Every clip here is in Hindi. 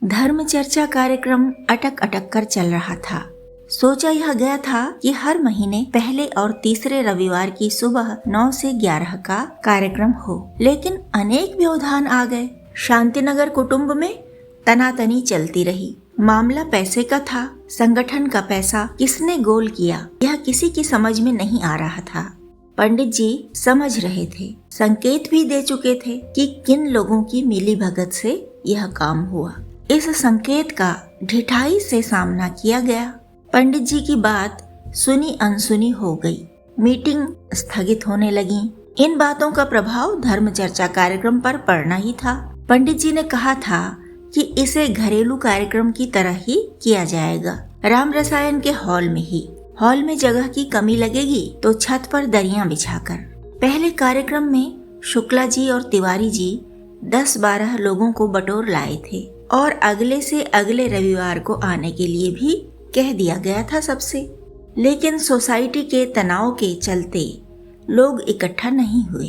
धर्म चर्चा कार्यक्रम अटक अटक कर चल रहा था। सोचा यह गया था कि हर महीने पहले और तीसरे रविवार की सुबह 9 से 11 का कार्यक्रम हो, लेकिन अनेक व्यवधान आ गए। शांतिनगर कुटुंब में तनातनी चलती रही। मामला पैसे का था। संगठन का पैसा किसने गोल किया, यह किसी की समझ में नहीं आ रहा था। पंडित जी समझ रहे थे, संकेत भी दे चुके थे कि किन लोगों की मिलीभगत से यह काम हुआ। इस संकेत का ढिठाई से सामना किया गया। पंडित जी की बात सुनी अनसुनी हो गई। मीटिंग स्थगित होने लगी। इन बातों का प्रभाव धर्म चर्चा कार्यक्रम पर पड़ना ही था। पंडित जी ने कहा था कि इसे घरेलू कार्यक्रम की तरह ही किया जाएगा, राम रसायन के हॉल में ही। हॉल में जगह की कमी लगेगी तो छत पर दरियां बिछाकर। पहले कार्यक्रम में शुक्ला जी और तिवारी जी 10-12 लोगों को बटोर लाए थे और अगले से अगले रविवार को आने के लिए भी कह दिया गया था सबसे। लेकिन सोसाइटी के तनाव के चलते लोग इकट्ठा नहीं हुए।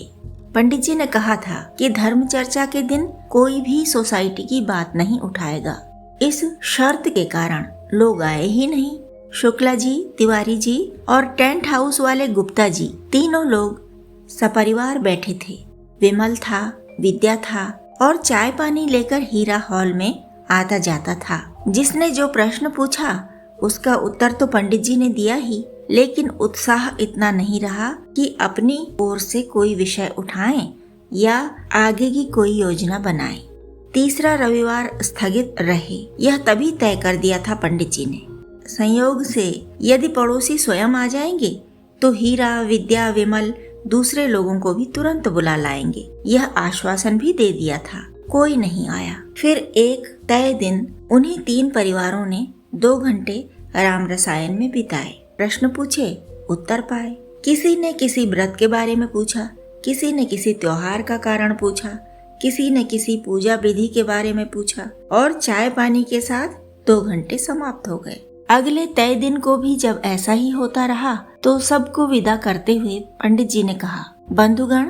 पंडित जी ने कहा था कि धर्म चर्चा के दिन कोई भी सोसाइटी की बात नहीं उठाएगा। इस शर्त के कारण लोग आए ही नहीं। शुक्ला जी, तिवारी जी और टेंट हाउस वाले गुप्ता जी, तीनों लोग सपरिवार बैठे थे। विमल था, विद्या था और चाय पानी लेकर हीरा हॉल में आता जाता था। जिसने जो प्रश्न पूछा उसका उत्तर तो पंडित जी ने दिया ही, लेकिन उत्साह इतना नहीं रहा कि अपनी ओर से कोई विषय उठाएं या आगे की कोई योजना बनाएं। तीसरा रविवार स्थगित रहे, यह तभी तय कर दिया था पंडित जी ने। संयोग से यदि पड़ोसी स्वयं आ जाएंगे तो हीरा, विद्या, विमल दूसरे लोगों को भी तुरंत बुला लाएंगे, यह आश्वासन भी दे दिया था। कोई नहीं आया। फिर एक तय दिन उन्हीं 3 परिवारों ने 2 घंटे राम रसायन में बिताए। प्रश्न पूछे, उत्तर पाए। किसी ने किसी व्रत के बारे में पूछा, किसी ने किसी त्योहार का कारण पूछा, किसी ने किसी पूजा विधि के बारे में पूछा और चाय पानी के साथ 2 घंटे समाप्त हो गए। अगले तय दिन को भी जब ऐसा ही होता रहा तो सबको विदा करते हुए पंडित जी ने कहा, बंधुगण,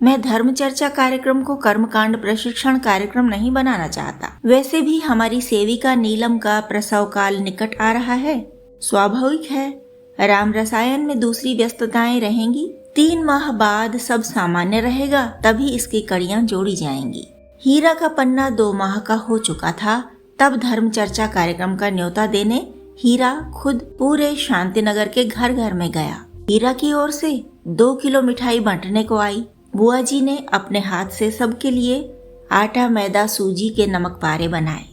मैं धर्म चर्चा कार्यक्रम को कर्मकांड प्रशिक्षण कार्यक्रम नहीं बनाना चाहता। वैसे भी हमारी सेविका नीलम का प्रसव काल निकट आ रहा है। स्वाभाविक है, राम रसायन में दूसरी व्यस्तताएं रहेंगी। 3 माह बाद सब सामान्य रहेगा, तभी इसकी कड़ियां जोड़ी जाएंगी। हीरा का पन्ना 2 माह का हो चुका था। तब धर्म चर्चा कार्यक्रम का न्योता देने हीरा खुद पूरे शांतिनगर के घर घर में गया। हीरा की ओर से 2 किलो मिठाई बांटने को आई। बुआ जी ने अपने हाथ से सबके लिए आटा, मैदा, सूजी के नमक पारे बनाए।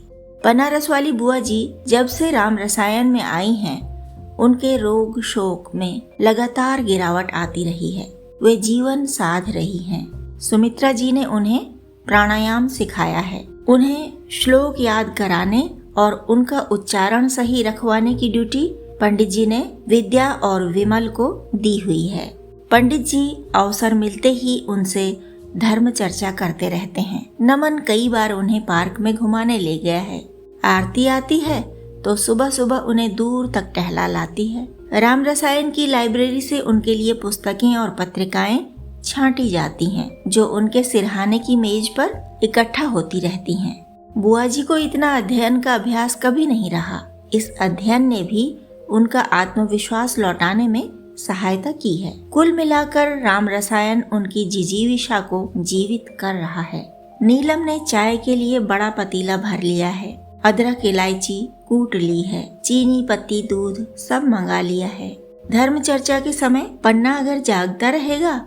बनारस वाली बुआ जी जब से राम रसायन में आई हैं, उनके रोग शोक में लगातार गिरावट आती रही है। वे जीवन साध रही हैं। सुमित्रा जी ने उन्हें प्राणायाम सिखाया है। उन्हें श्लोक याद कराने और उनका उच्चारण सही रखवाने की ड्यूटी पंडित जी ने विद्या और विमल को दी हुई है। पंडित जी अवसर मिलते ही उनसे धर्म चर्चा करते रहते हैं। नमन कई बार उन्हें पार्क में घुमाने ले गया है। आरती आती है तो सुबह सुबह उन्हें दूर तक टहला लाती है। राम रसायन की लाइब्रेरी से उनके लिए पुस्तकें और पत्रिकाएं छांटी जाती हैं, जो उनके सिरहाने की मेज पर इकट्ठा होती रहती हैं। बुआ जी को इतना अध्ययन का अभ्यास कभी नहीं रहा। इस अध्ययन ने भी उनका आत्मविश्वास लौटाने में सहायता की है। कुल मिलाकर राम रसायन उनकी जिजीविषा को जीवित कर रहा है। नीलम ने चाय के लिए बड़ा पतीला भर लिया है। अदरक, इलायची कूट ली है। चीनी, पत्ती, दूध सब मंगा लिया है। धर्म चर्चा के समय पन्ना अगर जागता रहेगा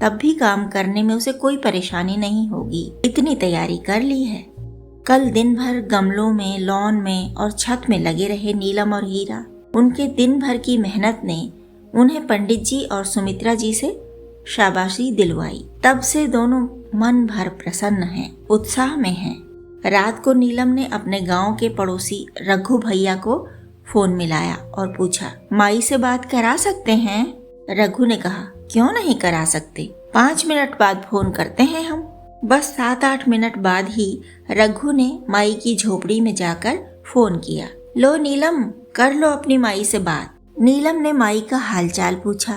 तब भी काम करने में उसे कोई परेशानी नहीं होगी। इतनी तैयारी कर ली है। कल दिन भर गमलों में, लॉन में और छत में लगे रहे नीलम और हीरा। उनके दिन भर की मेहनत ने उन्हें पंडित जी और सुमित्रा जी से शाबाशी दिलवाई। तब से दोनों मन भर प्रसन्न हैं, उत्साह में हैं। रात को नीलम ने अपने गांव के पड़ोसी रघु भैया को फोन मिलाया और पूछा, माई से बात करा सकते हैं? रघु ने कहा, क्यों नहीं करा सकते, 5 मिनट बाद फोन करते हैं हम। बस 7-8 मिनट बाद ही रघु ने माई की झोपड़ी में जाकर फोन किया। लो नीलम, कर लो अपनी माई से बात। नीलम ने माई का हालचाल पूछा,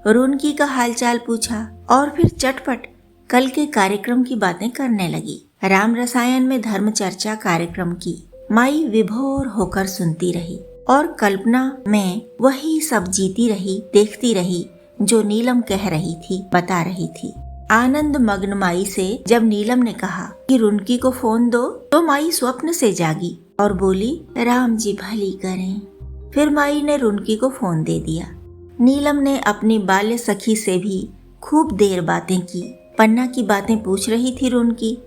रुनकी का हालचाल पूछा और फिर चटपट कल के कार्यक्रम की बातें करने लगी। राम रसायन में धर्म चर्चा कार्यक्रम की माई विभोर होकर सुनती रही और कल्पना में वही सब जीती रही, देखती रही जो नीलम कह रही थी, बता रही थी। आनंद मग्न माई से जब नीलम ने कहा कि रुनकी को फोन दो तो माई स्वप्न से जागी और बोली, राम जी भली करें। फिर माई ने रुनकी को फोन दे दिया। नीलम ने अपनी बाल्य सखी से भी खूब देर बातें की। पन्ना की बातें पूछ रही थी रुनकी,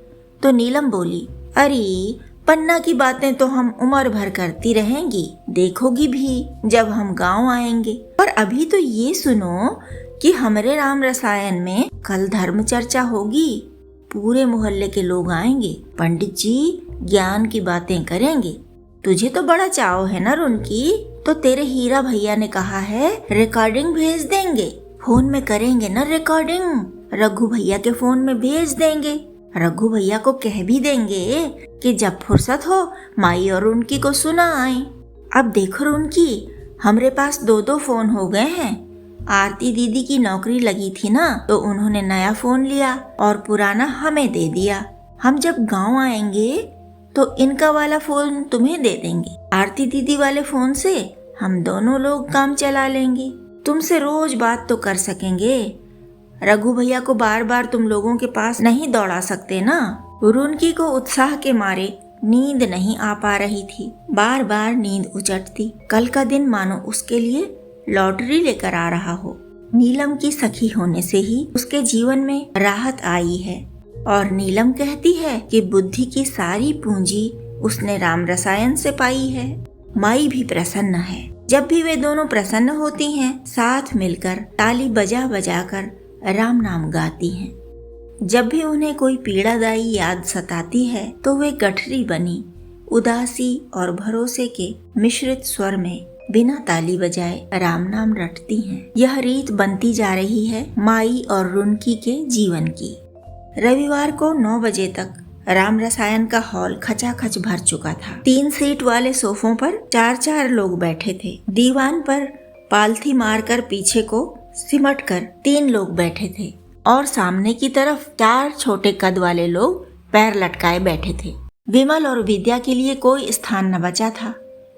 तो नीलम बोली, अरे पन्ना की बातें तो हम उम्र भर करती रहेंगी, देखोगी भी जब हम गांव आएंगे। पर अभी तो ये सुनो कि हमारे राम रसायन में कल धर्म चर्चा होगी। पूरे मोहल्ले के लोग आएंगे, पंडित जी ज्ञान की बातें करेंगे। तुझे तो बड़ा चाव है ना रुनकी, तो तेरे हीरा भैया ने कहा है रिकॉर्डिंग भेज देंगे। फोन में करेंगे ना रिकॉर्डिंग, रघु भैया के फोन में भेज देंगे। रघु भैया को कह भी देंगे कि जब फुर्सत हो माई और रुनकी को सुना आए। अब देखो रुनकी, हमरे पास 2 फोन हो गए हैं। आरती दीदी की नौकरी लगी थी ना, तो उन्होंने नया फोन लिया और पुराना हमें दे दिया। हम जब गांव आएंगे तो इनका वाला फोन तुम्हें दे देंगे। आरती दीदी वाले फोन से हम दोनों लोग काम चला लेंगे। तुमसे रोज बात तो कर सकेंगे। रघु भैया को बार बार तुम लोगों के पास नहीं दौड़ा सकते ना। रुनकी को उत्साह के मारे नींद नहीं आ पा रही थी, बार बार नींद उचटती। कल का दिन मानो उसके लिए लॉटरी लेकर आ रहा हो। नीलम की सखी होने से ही उसके जीवन में राहत आई है और नीलम कहती है कि बुद्धि की सारी पूंजी उसने राम रसायन से पाई है। माई भी प्रसन्न है। जब भी वे दोनों प्रसन्न होती हैं, साथ मिलकर ताली बजा बजा कर राम नाम गाती हैं। जब भी उन्हें कोई पीड़ादायी याद सताती है तो वे गठरी बनी उदासी और भरोसे के मिश्रित स्वर में बिना ताली बजाए राम नाम रटती हैं। यह रीत बनती जा रही है माई और रुनकी के जीवन की। रविवार को 9 बजे तक राम रसायन का हॉल खचाखच भर चुका था। 3 सीट वाले सोफों पर 4-4 लोग बैठे थे। दीवान पर पालथी मारकर पीछे को सिमट कर 3 लोग बैठे थे और सामने की तरफ 4 छोटे कद वाले लोग पैर लटकाए बैठे थे। विमल और विद्या के लिए कोई स्थान न बचा था।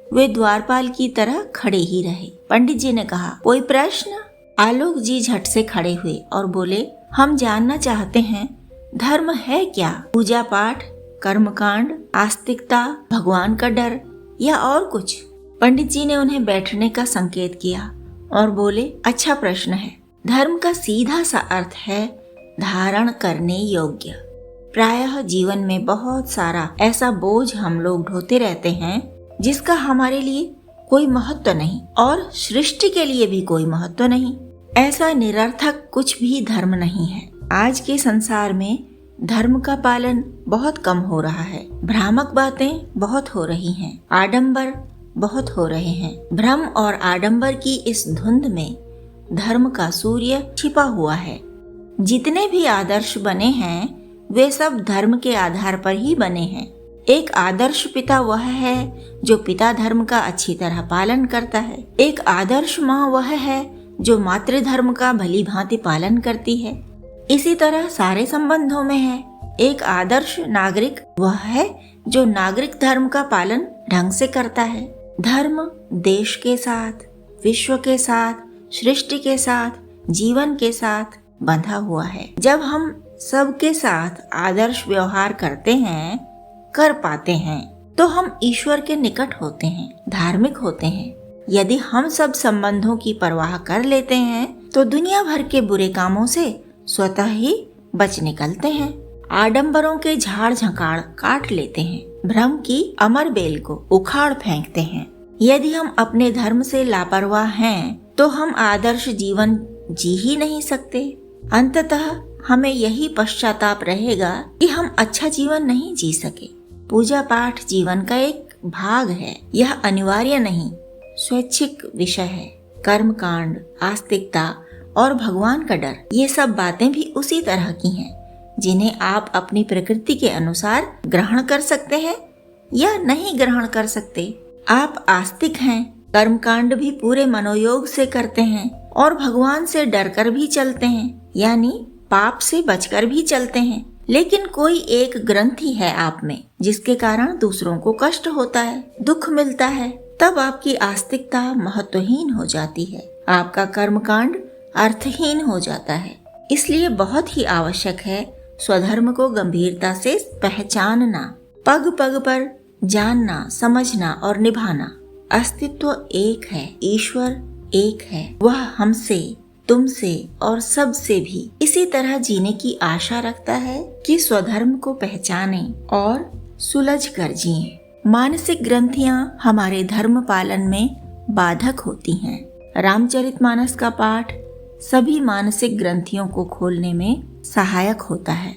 वे द्वारपाल की तरह खड़े ही रहे। पंडित जी ने कहा, कोई प्रश्न? आलोक जी झट से खड़े हुए और बोले, हम जानना चाहते हैं धर्म है क्या? पूजा पाठ, कर्मकांड, आस्तिकता, भगवान का डर या और कुछ? पंडित जी ने उन्हें बैठने का संकेत किया और बोले, अच्छा प्रश्न है। धर्म का सीधा सा अर्थ है धारण करने योग्य। प्रायः जीवन में बहुत सारा ऐसा बोझ हम लोग ढोते रहते हैं जिसका हमारे लिए कोई महत्व नहीं और सृष्टि के लिए भी कोई महत्व नहीं। ऐसा निरर्थक कुछ भी धर्म नहीं है। आज के संसार में धर्म का पालन बहुत कम हो रहा है। भ्रामक बातें बहुत हो रही हैं, आडंबर बहुत हो रहे हैं। भ्रम और आडंबर की इस धुंध में धर्म का सूर्य छिपा हुआ है। जितने भी आदर्श बने हैं वे सब धर्म के आधार पर ही बने हैं। एक आदर्श पिता वह है जो पिता धर्म का अच्छी तरह पालन करता है। एक आदर्श माँ वह है जो मातृधर्म का भली भांति पालन करती है। इसी तरह सारे संबंधों में है। एक आदर्श नागरिक वह है जो नागरिक धर्म का पालन ढंग से करता है। धर्म देश के साथ, विश्व के साथ, सृष्टि के साथ, जीवन के साथ बंधा हुआ है। जब हम सबके साथ आदर्श व्यवहार करते हैं, कर पाते हैं, तो हम ईश्वर के निकट होते हैं, धार्मिक होते हैं। यदि हम सब संबंधों की परवाह कर लेते हैं तो दुनिया भर के बुरे कामों से स्वतः ही बच निकलते हैं। आडंबरों के झाड़ झंकाड़ काट लेते हैं, भ्रम की अमर बेल को उखाड़ फेंकते हैं। यदि हम अपने धर्म से लापरवाह हैं तो हम आदर्श जीवन जी ही नहीं सकते। अंततः हमें यही पश्चाताप रहेगा कि हम अच्छा जीवन नहीं जी सके। पूजा पाठ जीवन का एक भाग है, यह अनिवार्य नहीं, स्वैच्छिक विषय है। कर्म कांड, आस्तिकता और भगवान का डर, ये सब बातें भी उसी तरह की हैं, जिन्हें आप अपनी प्रकृति के अनुसार ग्रहण कर सकते हैं या नहीं ग्रहण कर सकते। आप आस्तिक हैं, कर्म कांड भी पूरे मनोयोग से करते हैं और भगवान से डरकर भी चलते हैं, यानी पाप से बचकर भी चलते हैं। लेकिन कोई एक ग्रंथि है आप में जिसके कारण दूसरों को कष्ट होता है, दुख मिलता है, तब आपकी आस्तिकता महत्वहीन हो जाती है, आपका कर्मकांड अर्थहीन हो जाता है। इसलिए बहुत ही आवश्यक है स्वधर्म को गंभीरता से पहचानना, पग पग पर जानना, समझना और निभाना। अस्तित्व एक है, ईश्वर एक है, वह हमसे, तुमसे और सबसे भी इसी तरह जीने की आशा रखता है कि स्वधर्म को पहचाने और सुलझ कर जिए। मानसिक ग्रंथियां हमारे धर्म पालन में बाधक होती हैं। रामचरितमानस का पाठ सभी मानसिक ग्रंथियों को खोलने में सहायक होता है।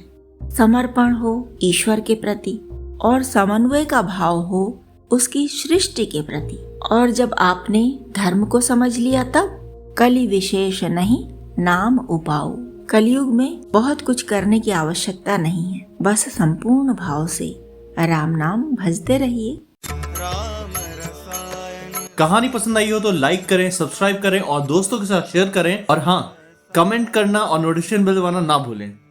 समर्पण हो ईश्वर के प्रति और समन्वय का भाव हो उसकी सृष्टि के प्रति। और जब आपने धर्म को समझ लिया तब कलि विशेष नहीं नाम उपाऊ। कलयुग में बहुत कुछ करने की आवश्यकता नहीं है, बस संपूर्ण भाव से राम नाम भजते रहिए। कहानी पसंद आई हो तो लाइक करें, सब्सक्राइब करें और दोस्तों के साथ शेयर करें। और हाँ, कमेंट करना और नोटिफिकेशन बेल दबाना ना भूलें।